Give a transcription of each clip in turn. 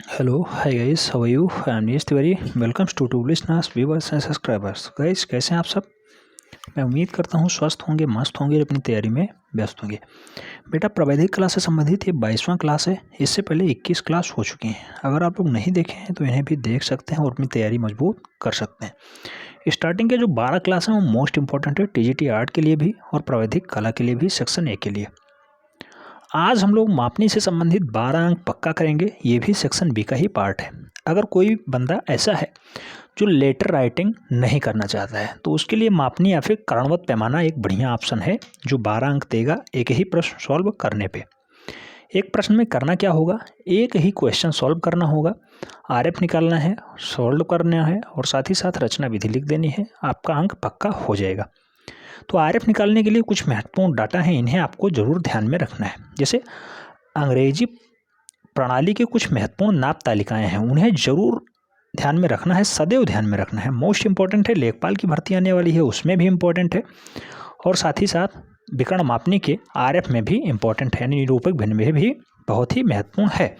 Hello hi guys, how are you? I am Neeraj Tiwari. Welcomes to listeners, viewers and subscribers. Guys, कैसे हैं आप सब? मैं उम्मीद करता हूँ स्वस्थ होंगे, मस्त होंगे और अपनी तैयारी में व्यस्त होंगे। बेटा, प्रावैधिक कला से संबंधित ये 22वां क्लास है। इससे पहले 21 क्लास हो चुकी हैं। अगर आप लोग नहीं देखे हैं तो इन्हें भी देख सकते हैं और अपनी तैयारी मजबूत कर सकते हैं। स्टार्टिंग के जो 12 क्लास हैं वो मोस्ट इंपॉर्टेंट है, टीजीटी आर्ट के लिए भी और प्रावैधिक कला के लिए भी, सेक्शन ए के लिए। आज हम लोग मापनी से संबंधित 12 अंक पक्का करेंगे। ये भी सेक्शन बी का ही पार्ट है। अगर कोई बंदा ऐसा है जो लेटर राइटिंग नहीं करना चाहता है तो उसके लिए मापनी या फिर करणवत पैमाना एक बढ़िया ऑप्शन है जो 12 अंक देगा एक ही प्रश्न सॉल्व करने पे। एक प्रश्न में करना क्या होगा, एक ही क्वेश्चन सॉल्व करना होगा, आरएफ निकालना है, सॉल्व करना है और साथ ही साथ रचना विधि लिख देनी है। आपका अंक पक्का हो जाएगा। तो आरएफ निकालने के लिए कुछ महत्वपूर्ण डाटा हैं, इन्हें आपको ज़रूर ध्यान में रखना है। जैसे अंग्रेजी प्रणाली के कुछ महत्वपूर्ण नाप तालिकाएं हैं, उन्हें जरूर ध्यान में रखना है, सदैव ध्यान में रखना है। मोस्ट इंपॉर्टेंट है, लेखपाल की भर्ती आने वाली है उसमें भी इम्पोर्टेंट है और साथ ही साथ विकर्ण मापनी के आरएफ में भी इम्पोर्टेंट है, यानी निरूपक भिन्न में भी बहुत ही महत्वपूर्ण है।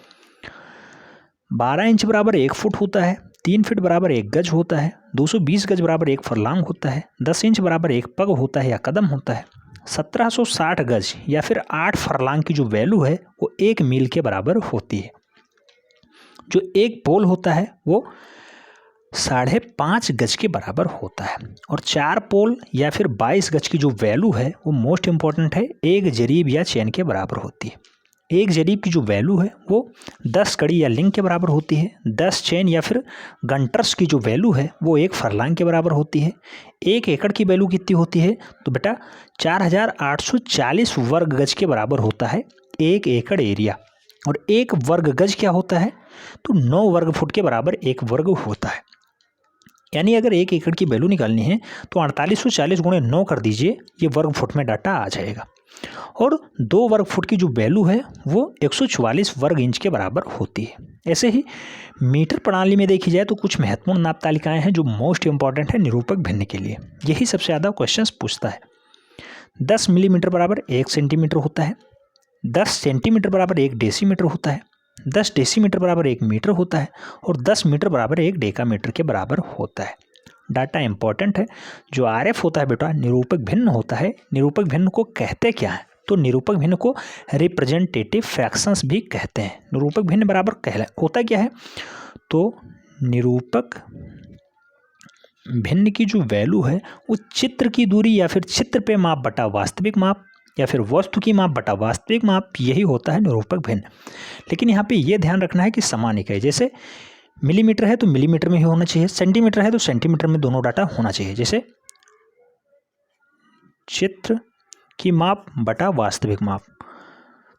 12 इंच बराबर 1 फुट होता है, 3 फीट बराबर 1 गज होता है, 220 गज बराबर 1 फरलांग होता है, 10 इंच बराबर 1 पग होता है या कदम होता है। 1760 गज या फिर 8 फरलांग की जो वैल्यू है वो 1 मील के बराबर होती है। जो एक पोल होता है वो 5.5 गज के बराबर होता है और 4 पोल या फिर 22 गज की जो वैल्यू है वो मोस्ट इंपॉर्टेंट है, 1 जरीब या चैन के बराबर होती है। 1 जरीब की जो वैल्यू है वो 10 कड़ी या लिंक के बराबर होती है। 10 चैन या फिर गंटर्स की जो वैल्यू है वो 1 फरलांग के बराबर होती है। 1 एकड़ की वैल्यू कितनी होती है तो बेटा 4840 वर्ग गज के बराबर होता है 1 एकड़ एरिया। और 1 वर्ग गज क्या होता है तो 9 वर्ग फुट के बराबर 1 वर्ग होता है। यानी अगर 1 एकड़ की वैल्यू निकालनी है तो 4840 गुणे 9 कर दीजिए, ये वर्ग फुट में डाटा आ जाएगा। और 2 वर्ग फुट की जो वैल्यू है वो 144 वर्ग इंच के बराबर होती है। ऐसे ही मीटर प्रणाली में देखी जाए तो कुछ महत्वपूर्ण नाप तालिकाएं हैं जो मोस्ट इंपॉर्टेंट है निरूपक भिन्न के लिए, यही सबसे ज़्यादा क्वेश्चंस पूछता है। 10 मिलीमीटर बराबर 1 सेंटीमीटर होता है, 10 सेंटीमीटर बराबर 1 डेसीमीटर होता है, 10 डेसीमीटर बराबर 1 मीटर होता है और 10 मीटर बराबर 1 डेकामीटर के बराबर होता है। डाटा इंपॉर्टेंट है। जो आरएफ होता है बेटा निरूपक भिन्न होता है। निरूपक भिन्न को कहते क्या है तो निरूपक भिन्न को रिप्रेजेंटेटिव फ्रैक्शंस भी कहते हैं। निरूपक भिन्न बराबर होता क्या है तो निरूपक भिन्न की जो वैल्यू है वो चित्र की दूरी या फिर चित्र पे माप बटा वास्तविक माप या फिर वस्तु की माप बटा वास्तविक माप, यही होता है निरूपक भिन्न। लेकिन यहाँ पे ये ध्यान रखना है कि समान इकाई, जैसे मिलीमीटर है तो मिलीमीटर में ही होना चाहिए, सेंटीमीटर है तो सेंटीमीटर में दोनों डाटा होना चाहिए। जैसे चित्र की माप बटा वास्तविक माप,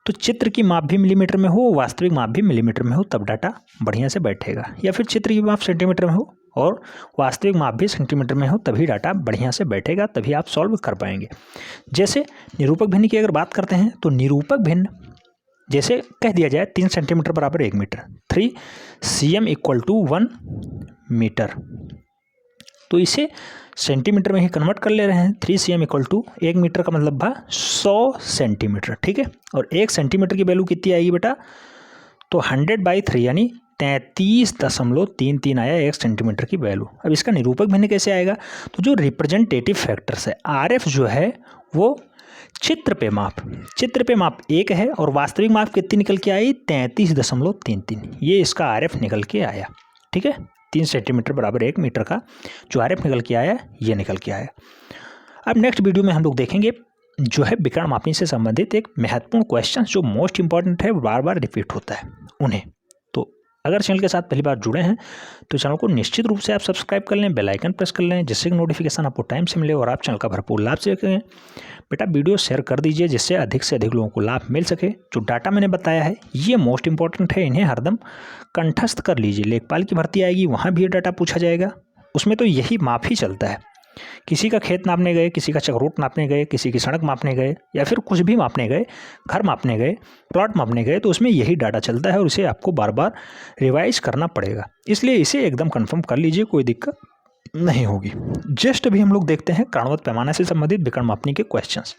तो चित्र की माप भी मिलीमीटर में हो, वास्तविक माप भी मिलीमीटर में हो, तब डाटा बढ़िया से बैठेगा। या फिर चित्र की माप सेंटीमीटर में हो और वास्तविक माप भी सेंटीमीटर में हो, तभी डाटा बढ़िया से बैठेगा, तभी आप सॉल्व कर पाएंगे। जैसे निरूपक भिन्न की अगर बात करते हैं तो निरूपक भिन्न जैसे कह दिया जाए 3 सेंटीमीटर बराबर 1 metre, 3 cm equal to 1 metre, तो इसे सेंटीमीटर में ही कन्वर्ट कर ले रहे हैं। 3 cm इक्वल टू 1 मीटर का मतलब भा 100 सेंटीमीटर, ठीक है। और 1 सेंटीमीटर की वैल्यू कितनी आएगी बेटा तो 100/3 यानी 33.33 आया 1 सेंटीमीटर की वैल्यू। अब इसका निरूपक भिन्न कैसे आएगा तो जो रिप्रेजेंटेटिव फैक्टर्स है, आरएफ जो है वो चित्र पे माप 1 है और वास्तविक माप कितनी निकल के आई 33.33, ये इसका आरएफ निकल के आया, ठीक है। 3 सेंटीमीटर बराबर 1 मीटर का जो आरएफ निकल के आया ये निकल के आया। अब नेक्स्ट वीडियो में हम लोग देखेंगे जो है विकर्ण मापनी से संबंधित एक महत्वपूर्ण क्वेश्चन जो मोस्ट इंपॉर्टेंट है, बार बार रिपीट होता है उन्हें। तो अगर चैनल के साथ पहली बार जुड़े हैं तो चैनल को निश्चित रूप से आप सब्सक्राइब कर लें, बेल आइकन प्रेस कर लें, जिससे नोटिफिकेशन आपको टाइम से मिले और आप चैनल का भरपूर लाभ से सकें। बेटा वीडियो शेयर कर दीजिए जिससे अधिक से अधिक लोगों को लाभ मिल सके। जो डाटा मैंने बताया है ये मोस्ट इंपॉर्टेंट है, इन्हें हरदम कंठस्थ कर लीजिए। लेखपाल की भर्ती आएगी वहाँ भी ये डाटा पूछा जाएगा, उसमें तो यही माप ही चलता है। किसी का खेत नापने गए, किसी का चकरोट नापने गए, किसी की सड़क मापने गए या फिर कुछ भी मापने गए, घर मापने गए, प्लॉट मापने गए, तो उसमें यही डाटा चलता है और इसे आपको बार बार रिवाइज करना पड़ेगा। इसलिए इसे एकदम कंफर्म कर लीजिए, कोई दिक्कत नहीं होगी। जस्ट अभी हम लोग देखते हैं करणवत पैमाना से संबंधित विकर्ण मापनी के क्वेश्चंस।